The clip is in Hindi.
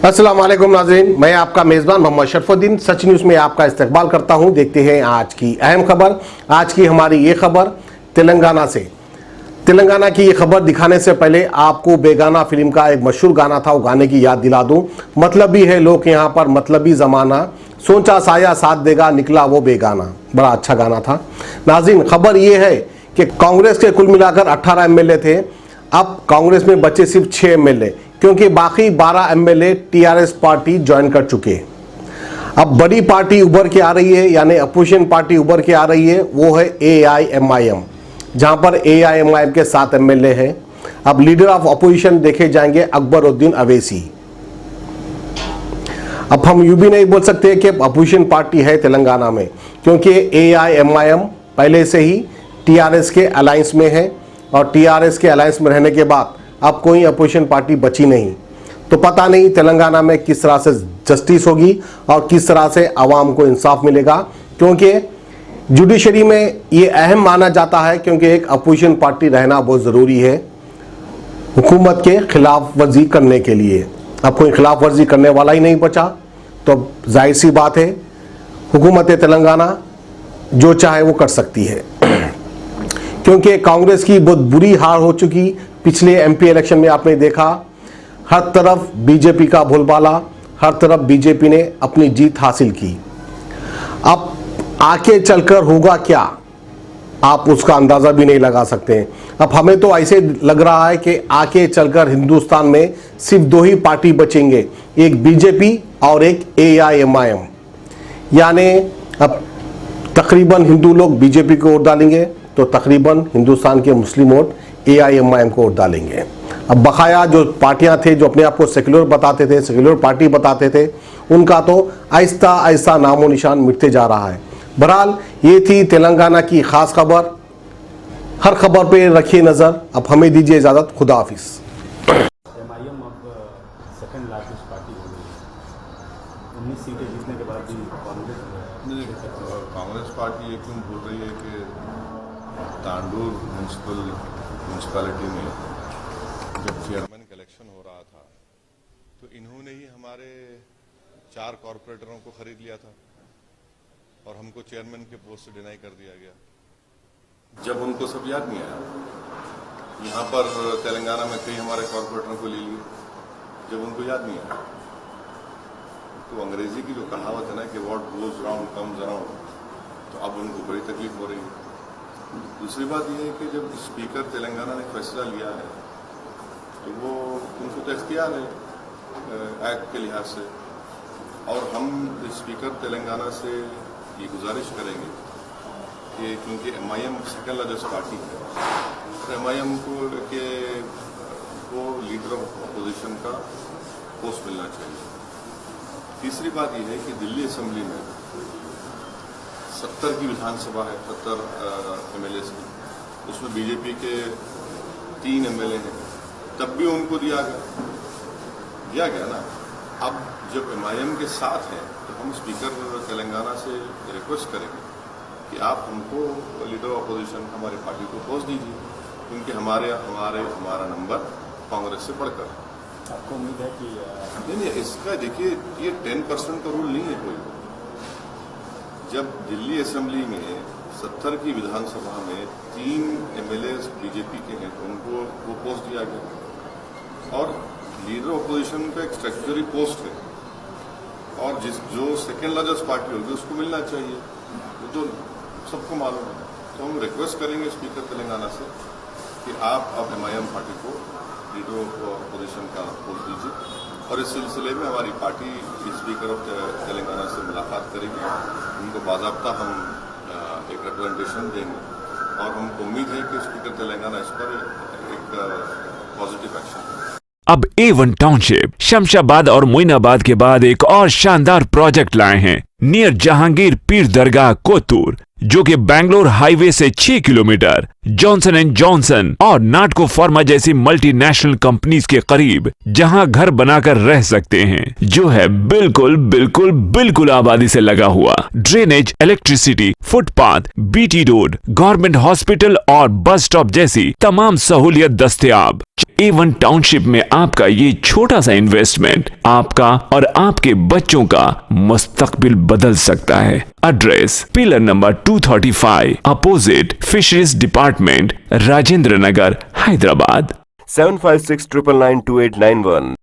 अस्सलाम वालेकुम नाज़रीन, मैं आपका मेज़बान मोहम्मद शरफुद्दीन सच न्यूज़ में आपका इस्तकबाल करता हूं। देखते हैं आज की अहम खबर। आज की हमारी ये खबर तेलंगाना से। तेलंगाना की ये खबर दिखाने से पहले आपको बेगाना फिल्म का एक मशहूर गाना था, वो गाने की याद दिला दूं। मतलबी है लोग यहाँ पर, मतलबी ज़माना, सोचा साया साथ देगा, निकला वो बेगाना। बड़ा अच्छा गाना था। नाज़रीन, खबर ये है कि कांग्रेस के कुल मिलाकर 18 एमएलए थे। अब कांग्रेस में बचे सिर्फ 6 एमएलए, क्योंकि बाकी 12 एमएलए टीआरएस पार्टी ज्वाइन कर चुके हैं। अब बड़ी पार्टी उभर के आ रही है, यानी अपोजिशन पार्टी उभर के आ रही है, वो है एआईएमआईएम, जहां पर एआईएमआईएम के 7 एमएलए हैं। अब लीडर ऑफ अपोजिशन देखे जाएंगे अकबरुद्दीन अवैसी। अब हम यूं भी नहीं बोल सकते कि अपोजिशन पार्टी है तेलंगाना में, क्योंकि एआईएमआईएम पहले से ही टीआरएस के अलायंस में है, और टीआरएस के अलायंस में रहने के बाद अब कोई अपोजिशन पार्टी बची नहीं। तो पता नहीं तेलंगाना में किस तरह से जस्टिस होगी और किस तरह से आवाम को इंसाफ मिलेगा, क्योंकि जुडिशरी में ये अहम माना जाता है, क्योंकि एक अपोजिशन पार्टी रहना बहुत ज़रूरी है हुकूमत के खिलाफ वर्जी करने के लिए। अब कोई खिलाफ वर्जी करने वाला ही नहीं बचा, तो जाहिर सी बात है हुकूमत तेलंगाना जो चाहे वो कर सकती है। क्योंकि कांग्रेस की बहुत बुरी हार हो चुकी। पिछले एमपी इलेक्शन में आपने देखा, हर तरफ बीजेपी का बोलबाला, हर तरफ बीजेपी ने अपनी जीत हासिल की। अब आगे चलकर होगा क्या, आप उसका अंदाज़ा भी नहीं लगा सकते। अब हमें तो ऐसे लग रहा है कि आगे चलकर हिंदुस्तान में सिर्फ 2 ही पार्टी बचेंगे, एक बीजेपी और एक एआईएमआईएम। यानी अब तकरीबन हिंदू लोग बीजेपी को वोट डालेंगे, तो तकरीबन हिंदुस्तान के मुस्लिम वोट एआईएमआईएम को वोट डालेंगे। अब बकाया जो पार्टियां थे, जो अपने आप को सेक्युलर बताते थे, सेक्युलर पार्टी बताते थे, उनका तो आहिस्ता आहिस्ता नामो निशान मिटते जा रहा है। बहरहाल ये थी तेलंगाना की खास खबर। हर खबर पे रखिए नज़र। अब हमें दीजिए इजाज़त। खुदा हाफिज़। एमआईएम अब सेकंड लार्जेस्ट पार्टी हो गई है। 19 सीटें जीतने के बाद भी कांग्रेस पार्टी ये क्यों बोल रही है कि तांडूर म्यूनसिपैलिटी में जब चेयरमैन का इलेक्शन हो रहा था, तो इन्होंने ही हमारे 4 कॉरपोरेटरों को खरीद लिया था और हमको चेयरमैन के पोस्ट से डिनाई कर दिया गया। जब उनको सब याद नहीं आया, यहाँ पर तेलंगाना में कई हमारे कॉरपोरेटरों को ले लिए, जब उनको याद नहीं आया, तो अंग्रेजी की जो कहावत है ना कि what goes round comes around, तो अब उनको बड़ी तकलीफ हो रही है। दूसरी बात यह है कि जब स्पीकर तेलंगाना ने फैसला लिया है, तो वो उनको तो इख्तियार है एक्ट के लिहाज से, और हम स्पीकर तेलंगाना से ये गुजारिश करेंगे कि क्योंकि एमआईएम सेकंड लार्जेस्ट पार्टी है, तो एमआईएम को लीडर ऑफ अपोजिशन का पोस्ट मिलना चाहिए। तीसरी बात यह है कि दिल्ली असेंबली में 70 की विधानसभा है, 70 एमएलए की, उसमें बीजेपी के 3 एमएलए हैं, तब भी उनको दिया गया ना। अब जब एमआईएम के साथ हैं, तो हम स्पीकर तेलंगाना से रिक्वेस्ट करेंगे कि आप हमको लीडर ऑफ अपोजिशन हमारी पार्टी को पोस्ट दीजिए, क्योंकि हमारा नंबर कांग्रेस से बढ़कर है। आपको उम्मीद है कि नहीं, इसका देखिए, ये 10% का रूल नहीं है कोई। जब दिल्ली असेंबली में 70 की विधानसभा में 3 एमएलए बीजेपी के हैं, तो उनको वो पोस्ट दिया गया, और लीडर ऑपोजिशन का एक स्टैट्यूटरी पोस्ट है, और जो सेकेंड लार्जेस्ट पार्टी होगी उसको मिलना चाहिए, वो तो सबको मालूम है। तो हम रिक्वेस्ट करेंगे स्पीकर तेलंगाना से कि आप अब एमआईएम पार्टी को लीडर ऑपोजिशन का पोस्ट दीजिए, और इस सिलसिले में हमारी पार्टी स्पीकर ऑफ तेलंगाना से मुलाकात करेगी, उनको बाज़ाब्ता हम एक रिप्रेजेंटेशन देंगे, और हमको उम्मीद है कि स्पीकर तेलंगाना इस पर एक पॉजिटिव एक्शन लेंगे। अब A1 टाउनशिप शमशाबाद और मोइनाबाद के बाद एक और शानदार प्रोजेक्ट लाए हैं नियर जहांगीर पीर दरगाह कोतूर, जो कि बैंगलोर हाईवे से 6 किलोमीटर जॉनसन एंड जॉनसन और नाटको फार्मा जैसी मल्टीनेशनल कंपनीज के करीब, जहां घर बनाकर रह सकते हैं, जो है बिल्कुल आबादी से लगा हुआ। Drainage, electricity, footpath, BT road, government hospital और बस स्टॉप जैसी तमाम सहूलियत दस्तयाब। A1 टाउनशिप में आपका ये छोटा सा इन्वेस्टमेंट आपका और आपके बच्चों का मुस्तकबिल बदल सकता है। Address pillar number 235 opposite fisheries department, Rajendra Nagar, Hyderabad. 7569928891